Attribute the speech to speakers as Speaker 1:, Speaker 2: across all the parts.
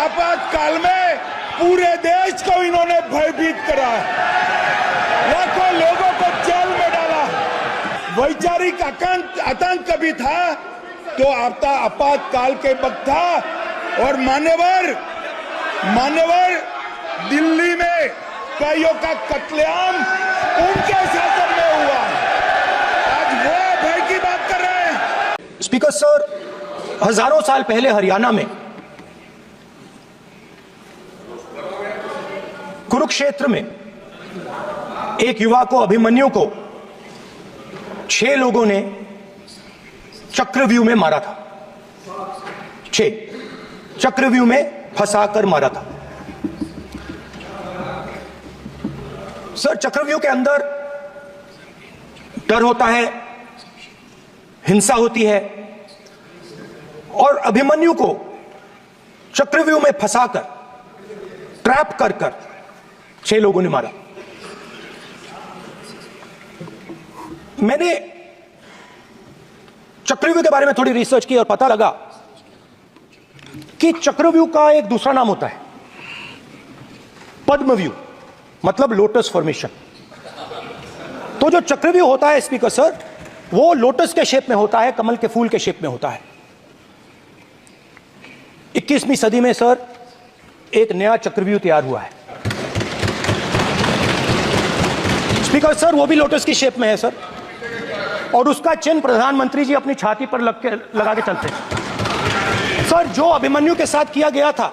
Speaker 1: आपातकाल में पूरे देश को इन्होंने भयभीत करा, लाखों लोगों को जेल में डाला। वैचारिक आतंक कभी था तो आपातकाल के वक्त था। और मान्यवर दिल्ली में कईयों का कत्लेआम उनके शासन में हुआ। आज वो भय की बात कर रहे हैं।
Speaker 2: स्पीकर सर, हजारों साल पहले हरियाणा में कुरुक्षेत्र में एक युवा को, अभिमन्यु को 6 लोगों ने चक्रव्यूह में मारा था। 6 चक्रव्यूह में फंसाकर मारा था। सर, चक्रव्यूह के अंदर डर होता है, हिंसा होती है, और अभिमन्यु को चक्रव्यूह में फंसाकर, ट्रैप कर 6 लोगों ने मारा। मैंने चक्रव्यूह के बारे में थोड़ी रिसर्च की और पता लगा कि चक्रव्यूह का एक दूसरा नाम होता है पद्मव्यूह, मतलब लोटस फॉर्मेशन। तो जो चक्रव्यूह होता है स्पीकर सर, वो लोटस के शेप में होता है, कमल के फूल के शेप में होता है। 21वीं सदी में सर एक नया चक्रव्यूह तैयार हुआ है स्पीकर सर, वो भी लोटस की शेप में है सर, और उसका चिन्ह प्रधानमंत्री जी अपनी छाती पर लगा के चलते हैं। सर, जो अभिमन्यु के साथ किया गया था,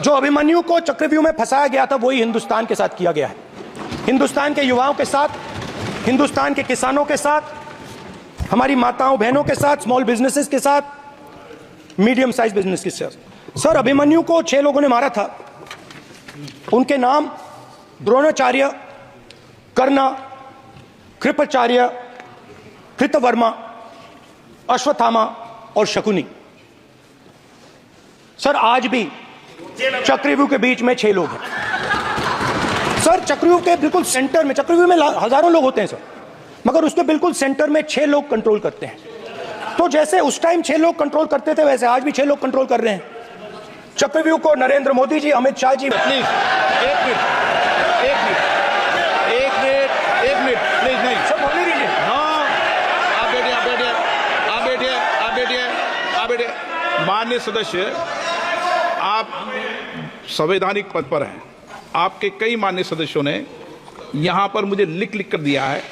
Speaker 2: जो अभिमन्यु को चक्रव्यूह में फंसाया गया था, वही हिंदुस्तान के साथ किया गया है। हिंदुस्तान के युवाओं के साथ, हिंदुस्तान के किसानों के साथ, हमारी माताओं बहनों के साथ, स्मॉल बिजनेसेस के साथ, मीडियम साइज बिजनेस के साथ। सर, अभिमन्यु को 6 लोगों ने मारा था। उनके नाम द्रोणाचार्य, कर्ण, कृपाचार्य, कृतवर्मा, अश्वत्थामा और शकुनी। सर, आज भी चक्रव्यूह के बीच में 6 लोग हैं। सर, चक्रव्यूह के बिल्कुल सेंटर में, चक्रव्यूह में हजारों लोग होते हैं सर, मगर उसके बिल्कुल सेंटर में 6 लोग कंट्रोल करते हैं। तो जैसे उस टाइम 6 लोग कंट्रोल करते थे, वैसे आज भी 6 लोग कंट्रोल कर रहे हैं चक्रव्यूह को। नरेंद्र मोदी जी, अमित शाह जी।
Speaker 3: प्लीज एक मिनट प्लीज। नहीं
Speaker 2: सर, बोलने दीजिए।
Speaker 3: हाँ, आप बैठिए। माननीय सदस्य, आप संवैधानिक पद पर हैं। आपके कई माननीय सदस्यों ने यहां पर मुझे लिख कर दिया है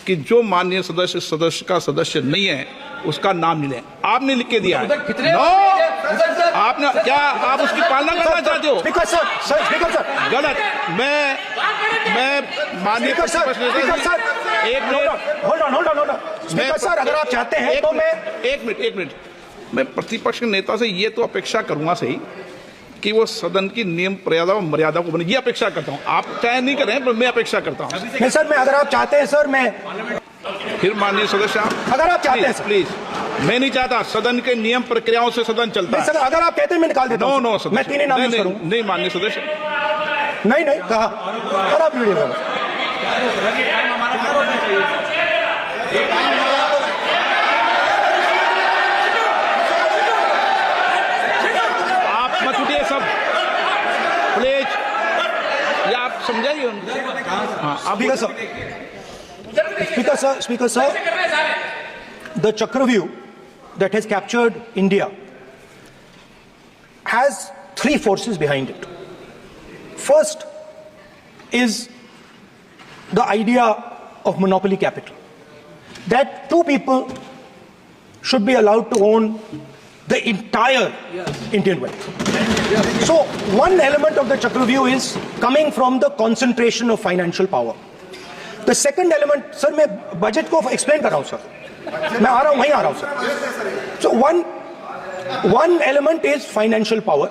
Speaker 3: कि जो माननीय सदस्य का सदस्य नहीं है उसका नाम नहीं लें। आपने लिख के दिया है। आपने क्या, आप उसकी पालना करना चाहते हो?
Speaker 2: स्पीकर सर,
Speaker 3: गलत। मैं माननीय
Speaker 2: स्पीकर सर,
Speaker 3: एक minute,
Speaker 2: hold on. Speaker sir, अगर आप चाहते हैं तो मैं
Speaker 3: एक मिनट मैं प्रतिपक्ष के नेता से ये तो अपेक्षा करूंगा सही कि वो सदन की नियम मर्यादा को बने, ये अपेक्षा करता हूं। आप चाहे नहीं करें, पर मैं अपेक्षा करता हूं।
Speaker 2: नहीं सर, मैं, अगर आप चाहते हैं सर, मैं
Speaker 3: फिर माननीय सदस्य,
Speaker 2: अगर आप चाहते हैं
Speaker 3: प्लीज। मैं नहीं चाहता, सदन के नियम प्रक्रियाओं से सदन चलता है।
Speaker 2: सर, अगर आप कहते हैं मैं निकाल देता हूं।
Speaker 3: नो,
Speaker 2: मैं 3 नाम यूज करूंगा।
Speaker 3: नहीं माननीय सदस्य,
Speaker 2: नहीं कहा। और आप वीडियो
Speaker 3: आप मत उठिए सब, प्लीज। या आप समझाइए। हाँ, आप
Speaker 2: Speaker sir, the Chakravyu that has captured India has 3 forces behind it. First is the idea of monopoly capital, that 2 people should be allowed to own the entire Indian wealth. So one element of the Chakravyu is coming from the concentration of financial power. The second element, sir, मैं budget को explain कर रहा हूं sir, मैं आ रहा हूं, वहीं आ रहा हूं sir. So one element is financial power.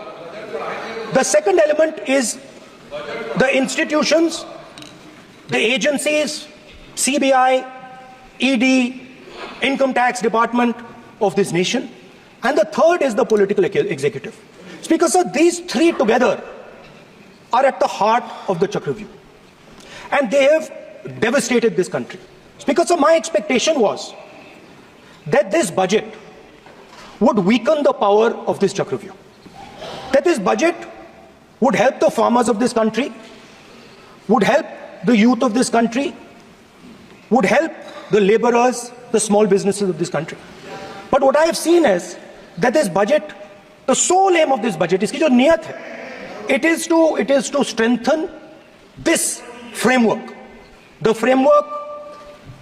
Speaker 2: The second element is the institutions, the agencies, CBI, ED, Income Tax Department of this nation, and the third is the political executive. Speaker sir, these 3 together are at the heart of the Chakravyu, and they have devastated this country. Speaker sir, my expectation was that this budget would weaken the power of this Chakravyu, that this budget would help the farmers of this country, would help the youth of this country, would help the laborers, the small businesses of this country. But what I have seen is that this budget, the sole aim of this budget, iski jo niyat hai, it is to strengthen this framework, the framework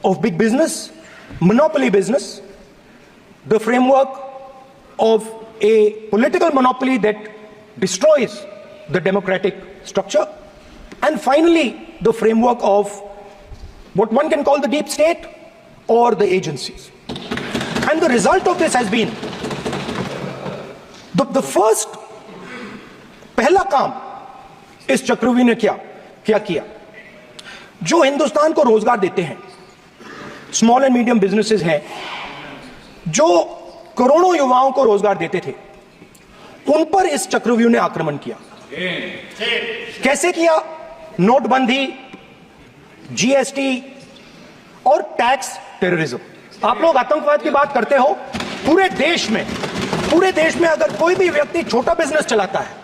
Speaker 2: of big business, monopoly business, the framework of a political monopoly that destroys the democratic structure, and finally the framework of what one can call the deep state or the agencies. And the result of this has been the first पहला काम इस चक्रव्यूह ने क्या किया, जो हिंदुस्तान को रोजगार देते हैं, स्मॉल एंड मीडियम बिजनेसेस हैं, जो करोड़ों युवाओं को रोजगार देते थे, उन पर इस चक्रव्यूह ने आक्रमण किया। कैसे किया? नोटबंदी, जीएसटी और टैक्स टेररिज्म। आप लोग आतंकवाद की बात करते हो, पूरे देश में अगर कोई भी व्यक्ति छोटा बिजनेस चलाता है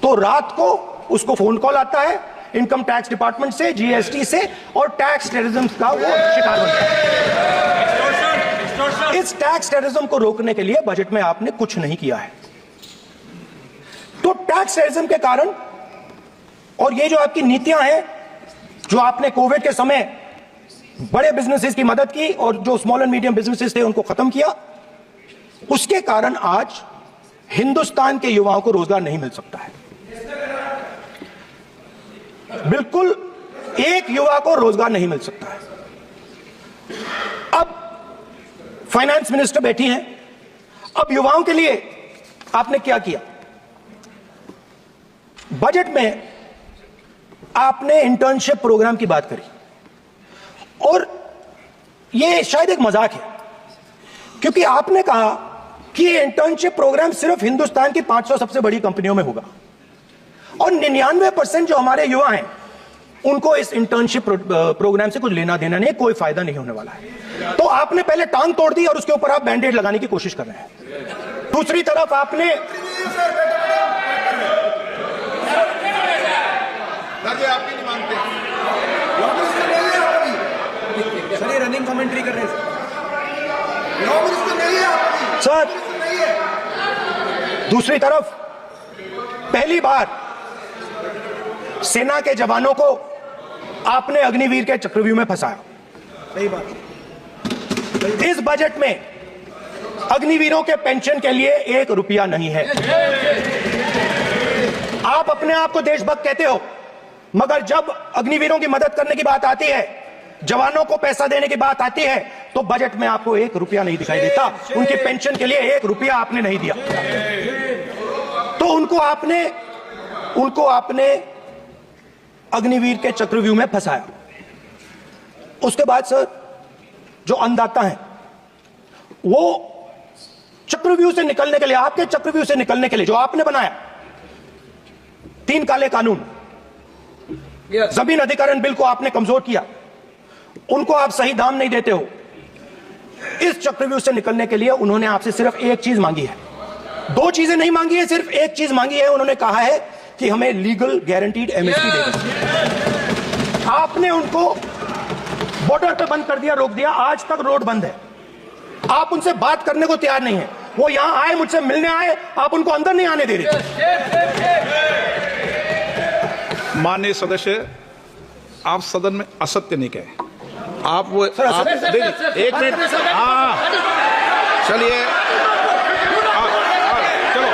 Speaker 2: तो रात को उसको फोन कॉल आता है इनकम टैक्स डिपार्टमेंट से, जीएसटी से, और टैक्स टेररिज्म का वो शिकार बनता है। इस टैक्स टेररिज्म को रोकने के लिए बजट में आपने कुछ नहीं किया है। तो टैक्स टेररिज्म के कारण और ये जो आपकी नीतियां हैं, जो आपने कोविड के समय बड़े बिजनेसेस की मदद की और जो स्मॉल एंड मीडियम बिजनेसेस थे उनको खत्म किया, उसके कारण आज हिंदुस्तान के युवाओं को रोजगार नहीं मिल सकता है। बिल्कुल एक युवा को रोजगार नहीं मिल सकता है। अब फाइनेंस मिनिस्टर बैठी हैं, अब युवाओं के लिए आपने क्या किया? बजट में आपने इंटर्नशिप प्रोग्राम की बात करी, और यह शायद एक मजाक है, क्योंकि आपने कहा कि ये इंटर्नशिप प्रोग्राम सिर्फ हिंदुस्तान की 500 सबसे बड़ी कंपनियों में होगा, और 99% जो हमारे युवा हैं उनको इस इंटर्नशिप प्रोग्राम से कुछ लेना देना नहीं, कोई फायदा नहीं होने वाला है। तो आपने पहले टांग तोड़ दी और उसके ऊपर आप बैंडेड लगाने की कोशिश कर रहे हैं। दूसरी तरफ आपने
Speaker 4: आपकी नहीं मानते
Speaker 5: सर, ये रनिंग कमेंट्री कर रहे हैं
Speaker 2: सर। दूसरी तरफ पहली बार सेना के जवानों को आपने अग्निवीर के चक्रव्यूह में फंसाया।
Speaker 5: सही बात।
Speaker 2: इस बजट में अग्निवीरों के पेंशन के लिए 1 रुपया नहीं है। आप अपने आप को देशभक्त कहते हो, मगर जब अग्निवीरों की मदद करने की बात आती है, जवानों को पैसा देने की बात आती है, तो बजट में आपको 1 रुपया नहीं दिखाई देता। उनकी पेंशन के लिए 1 रुपया आपने नहीं दिया, तो उनको आपने अग्निवीर के चक्रव्यूह में फंसाया। उसके बाद सर, जो अन्नदाता हैं, वो चक्रव्यूह से निकलने के लिए, आपके चक्रव्यूह से निकलने के लिए जो आपने बनाया 3 काले कानून, जमीन अधिग्रहण बिल को आपने कमजोर किया, उनको आप सही दाम नहीं देते हो। इस चक्रव्यूह से निकलने के लिए उन्होंने आपसे सिर्फ एक चीज मांगी है, 2 चीजें नहीं मांगी है, सिर्फ एक चीज मांगी है। उन्होंने कहा है कि हमें लीगल गारंटीड एमएसपी देना। आपने उनको बॉर्डर पे बंद कर दिया, रोक दिया, आज तक रोड बंद है। आप उनसे बात करने को तैयार नहीं है। वो यहां आए, मुझसे मिलने आए, आप उनको अंदर नहीं आने दे रहे।
Speaker 3: माननीय सदस्य, आप सदन में असत्य नहीं कहे। आप वो आप देखिए, 1 मिनट, हाँ चलिए, चलो,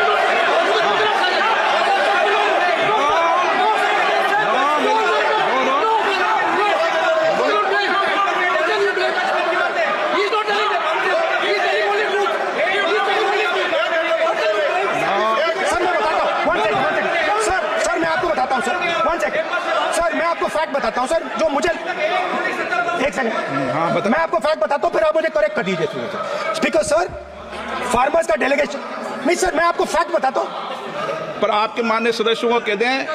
Speaker 2: सर मैं आपको बताता हूं सर, 1 सेकंड सर, मैं आपको फैक्ट बताता हूं सर, जो मुझे 1 सेकंड,
Speaker 3: हाँ बता।
Speaker 2: मैं आपको फैक्ट बताता हूं, फिर आप मुझे करेक्ट कर दीजिए। स्पीकर सर, फार्मर्स का डेलीगेशन नहीं सर, मैं आपको फैक्ट बताता हूं।
Speaker 3: पर आपके माननीय सदस्यों को कह दें,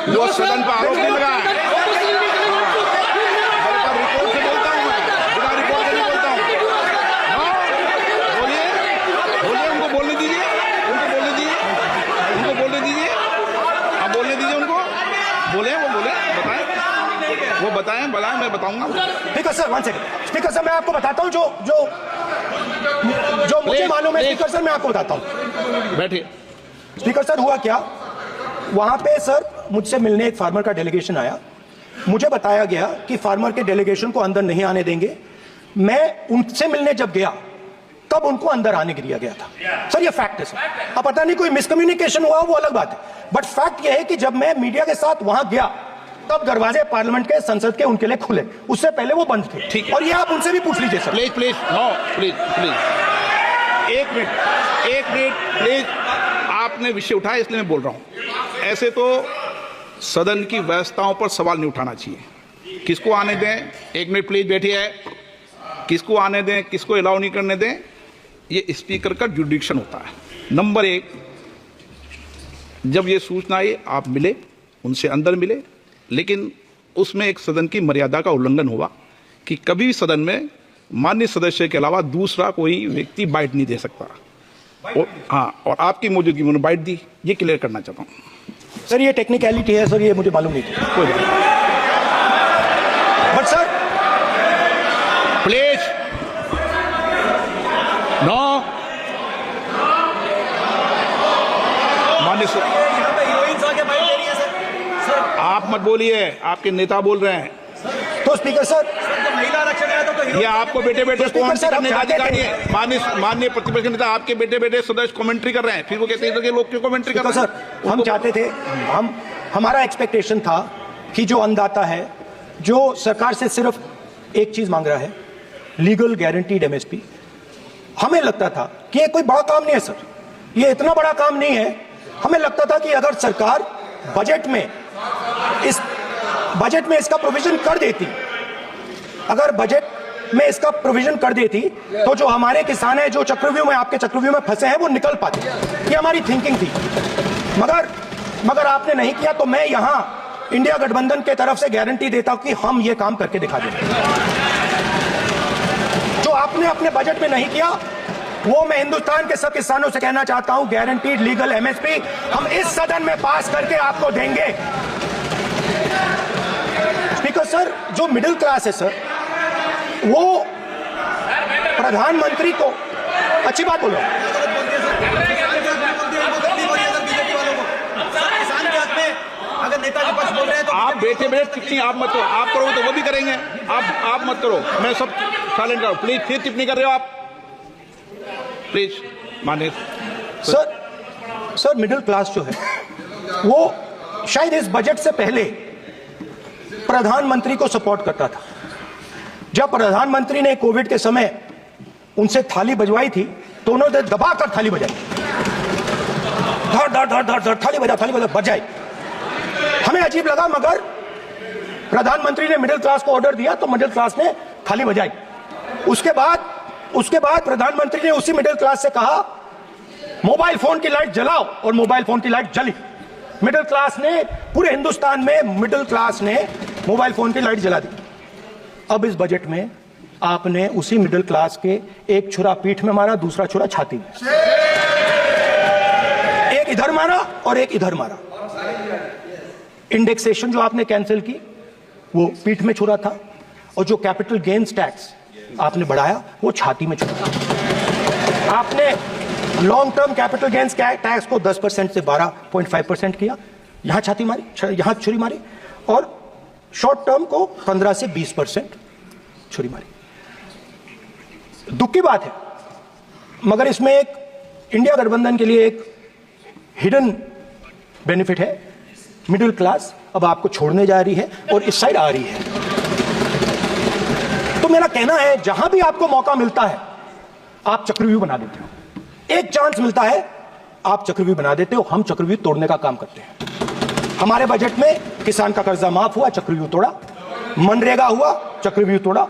Speaker 3: वो सदन पर आरोप नहीं लगा है। रिपोर्ट से बोलता हूं मैं, बिना रिपोर्ट से नहीं बोलता हूं। बोलिए, उनको बोलने दीजिए, उनको बोलने दीजिए। बोले वो बताएं मैं बताऊंगा।
Speaker 2: Speaker sir, 1 second. Speaker sir, मैं आपको बताता हूं जो मुझे मालूम है। स्पीकर सर, मैं आपको बताता हूं।
Speaker 3: बैठिए।
Speaker 2: स्पीकर सर, हुआ क्या, वहां पे सर मुझसे मिलने एक फार्मर का डेलीगेशन आया। मुझे बताया गया कि फार्मर के डेलीगेशन को अंदर नहीं आने देंगे। मैं उनसे मिलने जब गया तब उनको अंदर आने के दिया गया था। सर ये फैक्ट है सर। अब पता नहीं कोई मिसकम्युनिकेशन हुआ, वो अलग बात है, बट फैक्ट ये है कि जब मैं मीडिया के साथ वहां गया तब दरवाजे पार्लियामेंट के, संसद के उनके लिए खुले, उससे पहले वो बंद थे।
Speaker 3: ठीक है।
Speaker 2: और ये आप उनसे भी पूछ लीजिए सर।
Speaker 3: प्लीज एक मिनट प्लीज। आपने विषय उठाया इसलिए मैं बोल रहा हूं। ऐसे तो सदन की व्यवस्थाओं पर सवाल नहीं उठाना चाहिए। किसको आने दें, 1 मिनट प्लीज बैठिए। किसको आने दें, किसको अलाउ नहीं करने दें, ये स्पीकर का जुडिक्शन होता है। नंबर 1, जब ये सूचना आई आप मिले, उनसे अंदर मिले, लेकिन उसमें एक सदन की मर्यादा का उल्लंघन हुआ कि कभी भी सदन में माननीय सदस्य के अलावा दूसरा कोई व्यक्ति बाइट नहीं दे सकता। और आपकी मौजूदगी में बाइट दी, ये क्लियर करना चाहता हूं।
Speaker 2: सर ये टेक्निकलिटी है सर, ये मुझे मालूम नहीं थी। कोई बात नहीं। But sir
Speaker 3: please no. माननीय
Speaker 5: यहाँ पे हीरोइंस आके बाइट ले रही है सर।
Speaker 3: आप मत बोलिए, आपके नेता बोल रहे हैं।
Speaker 2: तो स्पीकर सर,
Speaker 5: तो महिला आरक्षण आया तो
Speaker 3: ये आपको बेटे बेटे
Speaker 2: स्पीकर
Speaker 3: कमेंट्री
Speaker 2: सर, हम
Speaker 3: करने का
Speaker 2: चाहते
Speaker 3: अधिकार
Speaker 2: थे-
Speaker 3: नहीं है। माननीय प्रतिपक्ष नेता आपके बेटे बेटे सदस्य कमेंट्री कर रहे हैं, फिर वो कहते हैं कि लोग क्यों कमेंट्री कर
Speaker 2: तो
Speaker 3: रहे हैं।
Speaker 2: सर हम चाहते थे, हमारा एक्सपेक्टेशन था कि जो अन्नदाता है, जो सरकार से सिर्फ एक चीज मांग रहा है, लीगल गारंटीड एमएसपी। हमें लगता था कि ये कोई बड़ा काम नहीं है सर, ये इतना बड़ा काम नहीं है। हमें लगता था कि अगर सरकार बजट में इसका प्रोविजन कर देती, अगर बजट में इसका प्रोविजन कर देती, तो जो हमारे किसान हैं, जो चक्रव्यूह में, आपके चक्रव्यूह में फंसे हैं, वो निकल पाते। ये हमारी थिंकिंग थी। मगर आपने नहीं किया। तो मैं यहां इंडिया गठबंधन के तरफ से गारंटी देता हूं कि हम ये काम करके दिखा देंगे। जो आपने अपने बजट में नहीं किया, वो मैं हिंदुस्तान के सब किसानों से कहना चाहता हूं, गारंटीड लीगल एमएसपी हम इस सदन में पास करके आपको देंगे। स्पीकर सर, जो मिडिल क्लास है सर, वो प्रधानमंत्री को अच्छी बात बोलो।
Speaker 5: अगर नेताजी पक्ष बोल रहे हैं तो
Speaker 3: आप बेटे बेटे टिप्पणी आप मत करो, आप करोगे तो वो भी करेंगे। आप मत करो, मैं सब साइलेंट करो प्लीज। फिर टिप्पणी कर रहे हो आप, प्लीज। मानिए
Speaker 2: सर मिडिल क्लास जो है, वो शायद इस बजट से पहले प्रधानमंत्री को सपोर्ट करता था। जब प्रधानमंत्री ने कोविड के समय उनसे थाली बजवाई थी, तो उन्होंने दबाकर थाली बजाई, धड़ धड़ धड़ धड़ थाली बजा बजाई। हमें अजीब लगा, मगर प्रधानमंत्री ने मिडिल क्लास को ऑर्डर दिया तो मिडिल क्लास ने थाली बजाई। उसके बाद प्रधानमंत्री ने उसी मिडिल क्लास से कहा, मोबाइल फोन की लाइट जलाओ, और मोबाइल फोन की लाइट जली। मिडिल क्लास ने, पूरे हिंदुस्तान में मिडिल क्लास ने मोबाइल फोन की लाइट जला दी। अब इस बजट में आपने उसी मिडिल क्लास के एक छुरा पीठ में मारा, दूसरा छुरा छाती में, एक इधर मारा और एक इधर मारा। इंडेक्सेशन जो आपने कैंसिल की, वो पीठ में छुरा था, और जो कैपिटल गेन्स टैक्स आपने बढ़ाया, वो छाती में छुरा। आपने long term capital gains tax को 10% से 12.5% किया, यहां छाती मारी, यहां छुरी मारी, और शॉर्ट टर्म को 15 से 20% छुरी मारी। दुख की बात है, मगर इसमें एक इंडिया गठबंधन के लिए एक हिडन बेनिफिट है। मिडिल क्लास अब आपको छोड़ने जा रही है और इस साइड आ रही है। तो मेरा कहना है, जहां भी आपको मौका मिलता है, आप चक्रव्यूह बना देते हो। एक चांस मिलता है, आप चक्रव्यूह बना देते हो। हम चक्रव्यूह तोड़ने का काम करते हैं। हमारे बजट में किसान का कर्जा माफ हुआ, चक्रव्यूह तोड़ा। मनरेगा हुआ, चक्रव्यूह तोड़ा।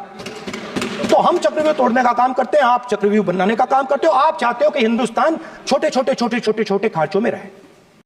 Speaker 2: तो हम चक्रव्यूह तोड़ने का काम करते हैं, आप चक्रव्यूह बनाने का काम करते हो। आप चाहते हो कि हिंदुस्तान छोटे छोटे खांचों में रहे।